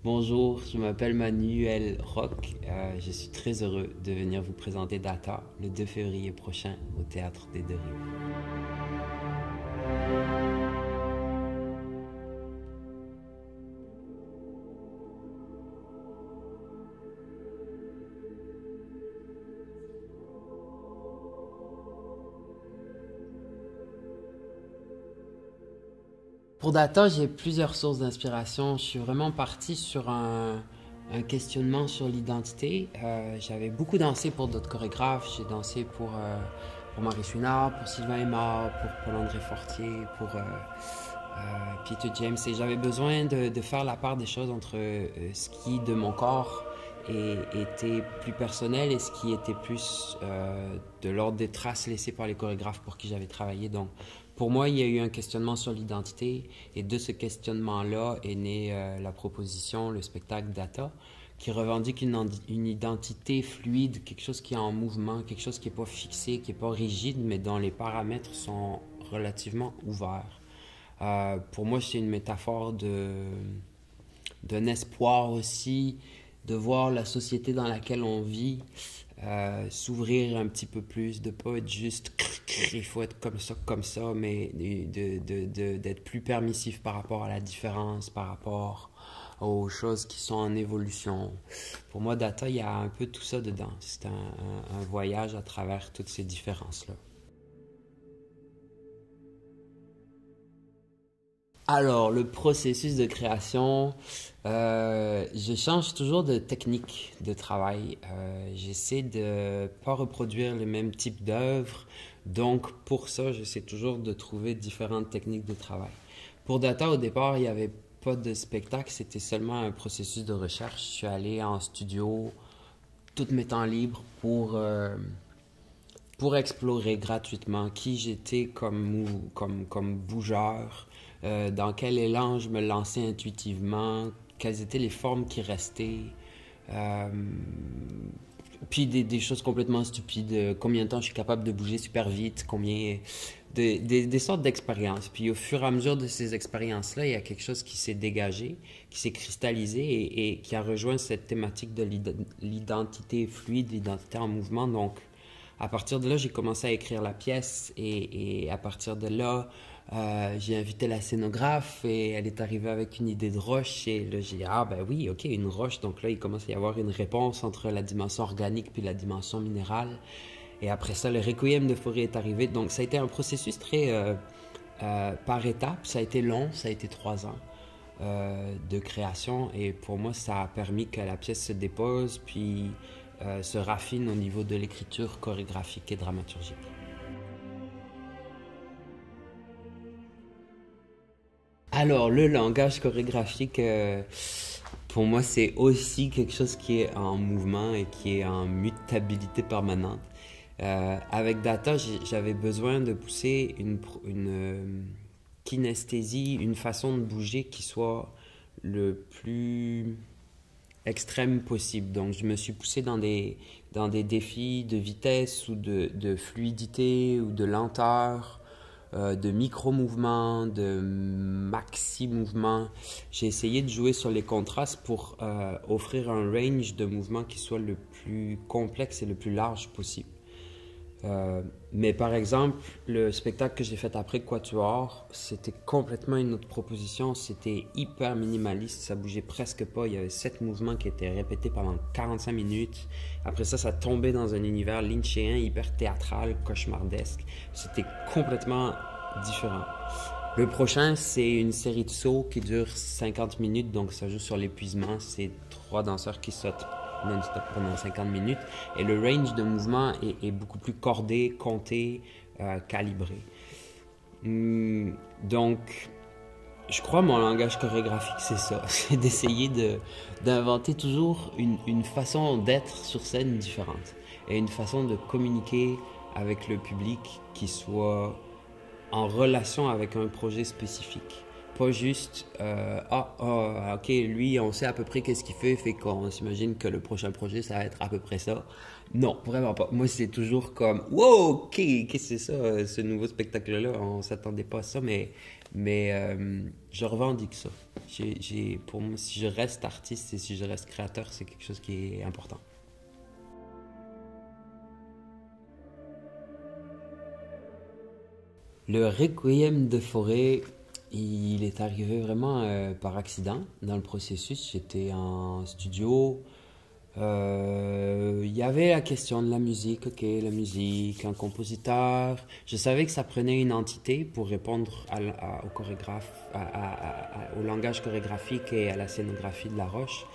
Bonjour, je m'appelle Manuel Roch. Je suis très heureux de venir vous présenter Data le 2 février prochain au Théâtre des Deux Rives. Pour Data, j'ai plusieurs sources d'inspiration. Je suis vraiment parti sur un questionnement sur l'identité. J'avais beaucoup dansé pour d'autres chorégraphes. J'ai dansé pour Marie Chouinard, pour Sylvain Aimard, pour Paul-André Fortier, pour Peter James. Et j'avais besoin de faire la part des choses entre ce qui, de mon corps, était plus personnel et ce qui était plus de l'ordre des traces laissées par les chorégraphes pour qui j'avais travaillé. Donc, pour moi, il y a eu un questionnement sur l'identité et de ce questionnement-là est née la proposition, le spectacle Data, qui revendique une identité fluide, quelque chose qui est en mouvement, quelque chose qui n'est pas fixé, qui n'est pas rigide, mais dont les paramètres sont relativement ouverts. Pour moi, c'est une métaphore d'un espoir aussi, de voir la société dans laquelle on vit s'ouvrir un petit peu plus, de ne pas être juste il faut être comme ça, mais d'être plus permissif par rapport à la différence, par rapport aux choses qui sont en évolution. Pour moi, Data, il y a un peu tout ça dedans. C'est un voyage à travers toutes ces différences-là. Alors, le processus de création, je change toujours de technique de travail. J'essaie de pas reproduire le même type d'œuvre. Donc, pour ça, j'essaie toujours de trouver différentes techniques de travail. Pour Data, au départ, il n'y avait pas de spectacle, c'était seulement un processus de recherche. Je suis allé en studio, tous mes temps libres, pour explorer gratuitement qui j'étais comme bougeur, dans quel élan je me lançais intuitivement, quelles étaient les formes qui restaient, euh, puis des choses complètement stupides, combien de temps je suis capable de bouger super vite, des sortes d'expériences. Puis au fur et à mesure de ces expériences-là, il y a quelque chose qui s'est dégagé, qui s'est cristallisé et qui a rejoint cette thématique de l'identité fluide, l'identité en mouvement. Donc, à partir de là, j'ai commencé à écrire la pièce et à partir de là, j'ai invité la scénographe et elle est arrivée avec une idée de roche et là, j'ai dit, ah ben oui, ok, une roche. Donc là, il commence à y avoir une réponse entre la dimension organique puis la dimension minérale. Et après ça, le requiem de forêt est arrivé. Donc ça a été un processus très par étapes. Ça a été long, ça a été 3 ans de création et pour moi, ça a permis que la pièce se dépose puis se raffine au niveau de l'écriture chorégraphique et dramaturgique. Alors, le langage chorégraphique, pour moi, c'est aussi quelque chose qui est en mouvement et qui est en mutabilité permanente. Avec Data, j'avais besoin de pousser une kinesthésie, une façon de bouger qui soit le plus extrême possible. Donc, je me suis poussé dans des défis de vitesse ou de fluidité ou de lenteur, de micro-mouvements, de maxi-mouvements. J'ai essayé de jouer sur les contrastes pour offrir un range de mouvements qui soit le plus complexe et le plus large possible. Mais par exemple, le spectacle que j'ai fait après Quatuor, c'était complètement une autre proposition. C'était hyper minimaliste, ça bougeait presque pas. Il y avait 7 mouvements qui étaient répétés pendant 45 minutes. Après ça, ça tombait dans un univers lynchéen, hyper théâtral, cauchemardesque. C'était complètement différent. Le prochain, c'est une série de sauts qui dure 50 minutes, donc ça joue sur l'épuisement. C'est 3 danseurs qui sautent non-stop pendant 50 minutes. Et le range de mouvement est beaucoup plus cordé, compté, calibré. Donc, je crois mon langage chorégraphique, c'est ça. C'est d'essayer d'inventer toujours une façon d'être sur scène différente. Et une façon de communiquer avec le public qui soit en relation avec un projet spécifique. Pas juste, ok, lui, on sait à peu près qu'est-ce qu'il fait qu'on s'imagine que le prochain projet, ça va être à peu près ça. Non, vraiment pas. Moi, c'est toujours comme, wow, ok, qu'est-ce que c'est ça, ce nouveau spectacle-là? On s'attendait pas à ça, Mais je revendique ça. Pour moi, si je reste artiste et si je reste créateur, c'est quelque chose qui est important. Le Requiem de Forêt, il est arrivé vraiment par accident dans le processus. J'étais en studio. Il y avait la question de la musique, ok, la musique, un compositeur. Je savais que ça prenait une entité pour répondre au chorégraphe, au langage chorégraphique et à la scénographie de La Roche.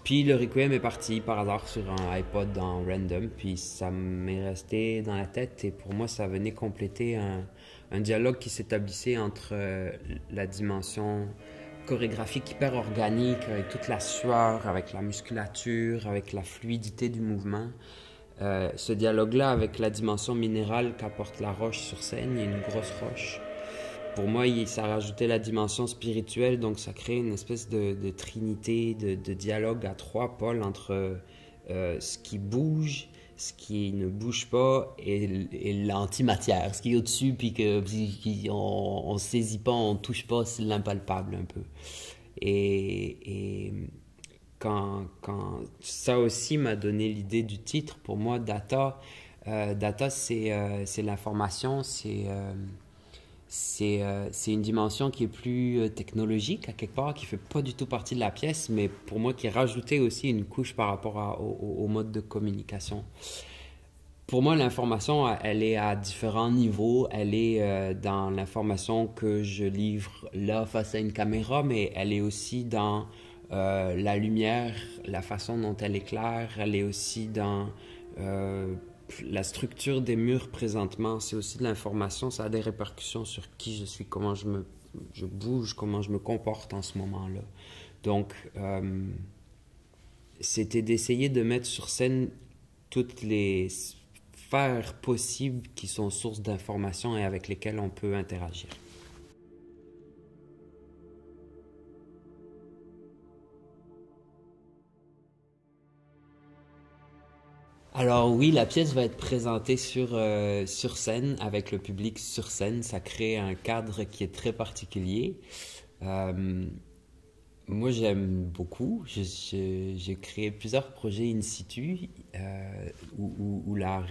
Puis le Requiem est parti par hasard sur un iPod en random, puis ça m'est resté dans la tête et pour moi ça venait compléter un dialogue qui s'établissait entre la dimension chorégraphique hyper organique, avec toute la sueur, avec la musculature, avec la fluidité du mouvement. Ce dialogue-là avec la dimension minérale qu'apporte La Roche sur scène, il y a une grosse roche. Pour moi, ça rajoutait la dimension spirituelle, donc ça crée une espèce de trinité, de dialogue à trois pôles entre ce qui bouge, ce qui ne bouge pas et l'antimatière, ce qui est au-dessus, puis qu'on ne saisit pas, on ne touche pas, c'est l'impalpable un peu. Et quand ça aussi m'a donné l'idée du titre, pour moi, Data, Data c'est l'information, c'est une dimension qui est plus technologique à quelque part, qui fait pas du tout partie de la pièce, mais pour moi qui rajoutait aussi une couche par rapport au mode de communication. Pour moi, l'information, elle est à différents niveaux. Elle est dans l'information que je livre là face à une caméra, mais elle est aussi dans la lumière, la façon dont elle éclaire. Elle est aussi dans la structure des murs présentement. C'est aussi de l'information. Ça a des répercussions sur qui je suis, comment je bouge, comment je me comporte en ce moment-là. Donc, c'était d'essayer de mettre sur scène toutes les sphères possibles qui sont sources d'informations et avec lesquelles on peut interagir. Alors oui, la pièce va être présentée sur scène, avec le public sur scène. Ça crée un cadre qui est très particulier. Euh, Moi, j'aime beaucoup. J'ai créé plusieurs projets in situ où la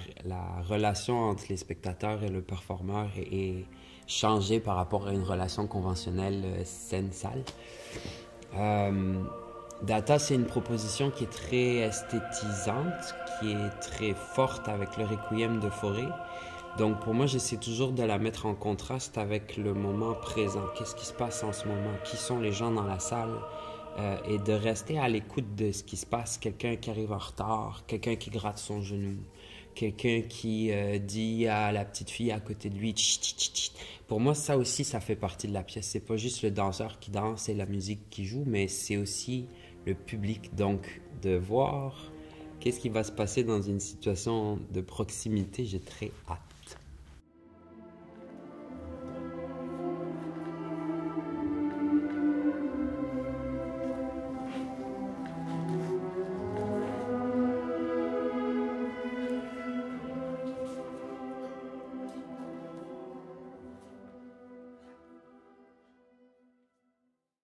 relation entre les spectateurs et le performeur est changée par rapport à une relation conventionnelle scène-salle. Euh, Data, c'est une proposition qui est très esthétisante, qui est très forte avec le Requiem de Forêt. Donc pour moi, j'essaie toujours de la mettre en contraste avec le moment présent. Qu'est-ce qui se passe en ce moment? Qui sont les gens dans la salle? Et de rester à l'écoute de ce qui se passe. Quelqu'un qui arrive en retard, quelqu'un qui gratte son genou, quelqu'un qui dit à la petite fille à côté de lui, tchit, tchit, tchit. Pour moi, ça aussi, ça fait partie de la pièce. C'est pas juste le danseur qui danse et la musique qui joue, mais c'est aussi le public. Donc, de voir qu'est-ce qui va se passer dans une situation de proximité, j'ai très hâte.